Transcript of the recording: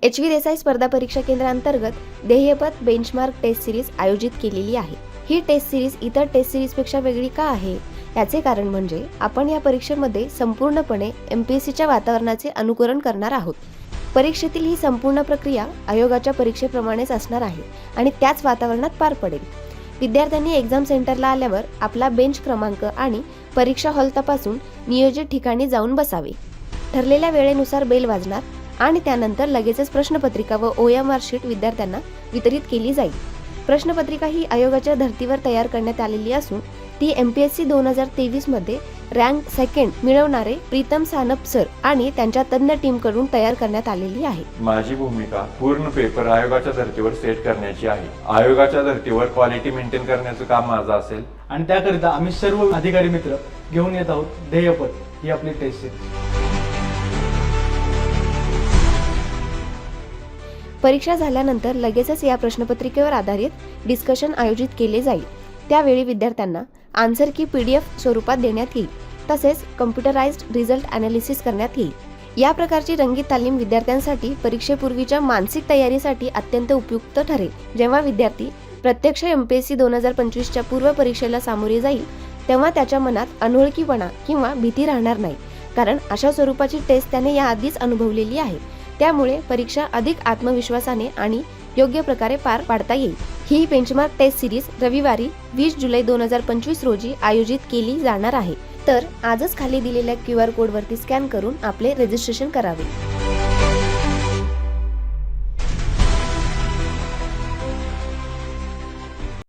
HV Desai स्पर्धा परीक्षा केंद्रांतर्गत ध्येयपथ benchmark taste series आयोजित केलेली आहे। ही टेस्ट सिरीज इतर टेस्ट सिरीजपेक्षा वेगळी का आहे? याचे कारण म्हणजे आपण या परीक्षेमध्ये संपूर्णपणे MPSCच्या वातावरणाचे अनुकरण करणार आहोत। परीक्षेतील ही संपूर्ण प्रक्रिया आयोगाच्या परीक्षेप्रमाणेच असणार आहे आणि त्याच वातावरणात पार पडेल। विद्यार्थ्यांनी एक्झाम सेंटरला आल्यावर आपला बेंच क्रमांक आणि परीक्षा हॉल तपासून नियोजित ठिकाणी जाऊन बसावे। ठरलेल्या वेळेनुसार बेल वाजणार आणि त्यानंतर लगेचच प्रश्नपत्रिका व OMR शीट विद्यार्थ्यांना वितरित केली जाईल। प्रश्नपत्रिका ही आयोगाच्या धर्तीवर तयार करण्यात आलेली असून ती MPSC 2023 मध्ये रँक सेकंड मिळवणारे प्रीतम सानप सर आणि त्यांच्या तज्ञ टीमकडून तयार करण्यात आलेली आहे। माझी भूमिका पूर्ण पेपर आयोगाच्या धर्तीवर सेट करण्याची आहे। आयोगाच्या धर्तीवर क्वालिटी मेंटेन करण्याचं काम माझं असेल आणि त्याकरिता आम्ही सर्व अधिकारी मित्र घेऊन येत आहोत ध्येयपथ ही आपली टेस्ट सिरीज। परीक्षा झाल्यानंतर लगेचच या प्रश्नपत्रिकेवर आधारित डिस्कशन आयोजित केले जाईल। त्यावेळी विद्यार्थ्यांना आन्सर की PDF स्वरूपात देण्यात येईल। तसेच कम्प्युटराइज्ड रिझल्ट अनालिसिस करण्यात येईल। या प्रकारची रंगीत तालीम विद्यार्थ्यांसाठी परीक्षेपूर्वीच्या मानसिक तयारीसाठी अत्यंत उपयुक्त ठरेल। जेव्हा विद्यार्थी प्रत्यक्ष MPSC 2025च्या पूर्व परीक्षेला सामोरे जाईल तेव्हा त्याच्या मनात अनोळखीपणा किंवा भीती राहणार नाही, कारण अशा स्वरूपाची टेस्ट त्याने याआधीच अनुभवलेली आहे। त्यामुळे परीक्षा अधिक आत्मविश्वासाने आणि योग्य प्रकारे पार पाडता येईल। ही बेंचमार्क टेस्ट सिरीज रविवारी 20 जुलै 2025 रोजी आयोजित केली जाणार आहे। तर आजच खाली दिलेल्या QR कोडवरती स्कॅन करून आपले रजिस्ट्रेशन करावे।